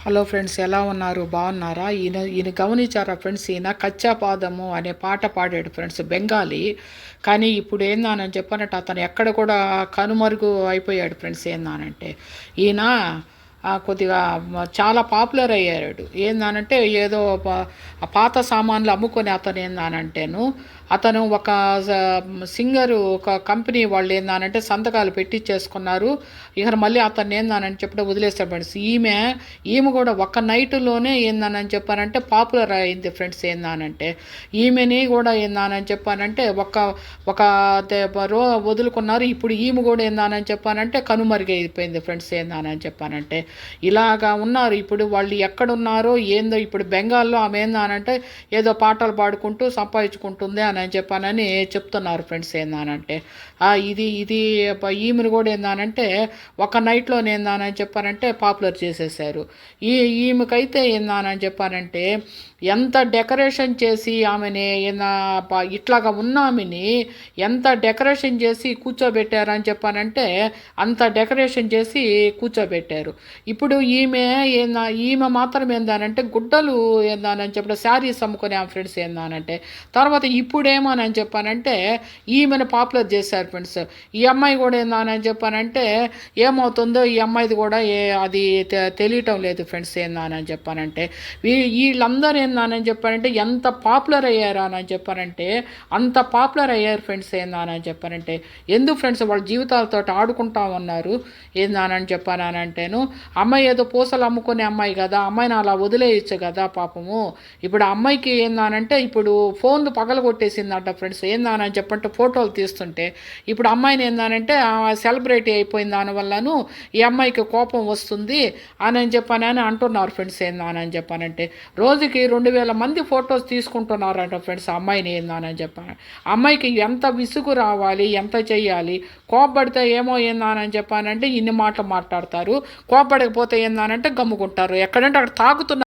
Hello friends, ఎలా ఉన్నారు? బాగున్నారా? ఈయన గమనించారా ఫ్రెండ్స్? ఈయన కచ్చా పాదము అనే పాట పాడాడు ఫ్రెండ్స్, బెంగాలీ. కానీ ఇప్పుడు ఏందానని చెప్పనంటే అతను ఎక్కడ కూడా కనుమరుగు అయిపోయాడు ఫ్రెండ్స్. ఏందానంటే ఈయన కొద్దిగా చాలా పాపులర్ అయ్యాడు. ఏందానంటే ఏదో పాత సామాన్లు అమ్ముకొని అతను ఏందానంటేను అతను ఒక సింగరు, ఒక కంపెనీ వాళ్ళు ఏందానంటే సంతకాలు పెట్టించేసుకున్నారు. ఇక మళ్ళీ అతన్ని ఏందానని చెప్పి వదిలేస్తాడు ఫ్రెండ్స్. ఈమె కూడా ఒక నైట్లోనే ఏందానని చెప్పానంటే పాపులర్ అయింది ఫ్రెండ్స్. ఏందానంటే ఈమెని కూడా ఏందానని చెప్పానంటే ఒక వదులుకున్నారు. ఇప్పుడు ఈమె కూడా ఏందానని చెప్పానంటే కనుమరుగైపోయింది ఫ్రెండ్స్. ఏందానని చెప్పానంటే ఇలాగా ఉన్నారు. ఇప్పుడు వాళ్ళు ఎక్కడున్నారో ఏందో. ఇప్పుడు బెంగాల్లో ఆమె ఏందానంటే ఏదో పాటలు పాడుకుంటూ సంపాదించుకుంటుంది అని చెప్పానని చెప్తున్నారు ఫ్రెండ్స్. ఏందానంటే ఇది ఇది ఈమెను కూడా ఏందానంటే ఒక నైట్లో ఏందానని చెప్పానంటే పాపులర్ చేసేసారు. ఈమెకైతే ఏందానని చెప్పానంటే ఎంత డెకరేషన్ చేసి ఆమెని ఇట్లాగా ఉన్న ఆమెని ఎంత డెకరేషన్ చేసి కూర్చోబెట్టారని చెప్పానంటే అంత డెకరేషన్ చేసి కూర్చోబెట్టారు. ఇప్పుడు ఈమె మాత్రం ఏందానంటే గుడ్డలు ఏందానని చెప్పి శారీస్ అమ్ముకునే ఆ ఫ్రెండ్స్. ఏందానంటే తర్వాత ఇప్పుడేమోనని చెప్పానంటే ఈమెను పాపులర్ చేశారు ఫ్రెండ్స్. ఈ అమ్మాయి కూడా ఏందానని చెప్పానంటే ఏమవుతుందో ఈ అమ్మాయిది కూడా అది తెలియటం లేదు ఫ్రెండ్స్. ఏందానని చెప్పానంటే వీళ్ళందరూ ఏందానని చెప్పానంటే ఎంత పాపులర్ అయ్యారా అని చెప్పారంటే అంత పాపులర్ అయ్యారు ఫ్రెండ్స్. ఏందానని చెప్పారంటే ఎందుకు ఫ్రెండ్స్ వాళ్ళ జీవితాలతో ఆడుకుంటా ఉన్నారు. ఏందానని చెప్పానంటేను అమ్మాయి ఏదో పూసలు అమ్ముకునే అమ్మాయి కదా, అమ్మాయిని అలా వదిలేయచ్చు కదా పాపము. ఇప్పుడు అమ్మాయికి ఏందానంటే ఇప్పుడు ఫోన్లు పగలగొట్టేసిందట ఫ్రెండ్స్. ఏందానని చెప్పంటే ఫోటోలు తీస్తుంటే ఇప్పుడు అమ్మాయిని ఏందానంటే సెలబ్రిటీ అయిపోయిన దానివల్లను ఈ అమ్మాయికి కోపం వస్తుంది అని చెప్పానని అంటున్నారు ఫ్రెండ్స్. ఏందానని చెప్పానంటే రోజుకి 2000 మంది ఫొటోస్ తీసుకుంటున్నారంట ఫ్రెండ్స్ అమ్మాయిని. ఏందానని చెప్పాను అమ్మాయికి ఎంత విసుగు రావాలి, ఎంత చెయ్యాలి. కోపడితే ఏమో ఏందానని చెప్పానంటే ఇన్ని మాటలు మాట్లాడతారు, కోపడకపోతే ఏందానంటే గమ్ముకుంటారు. ఎక్కడంటే అక్కడ తాగుతున్నారు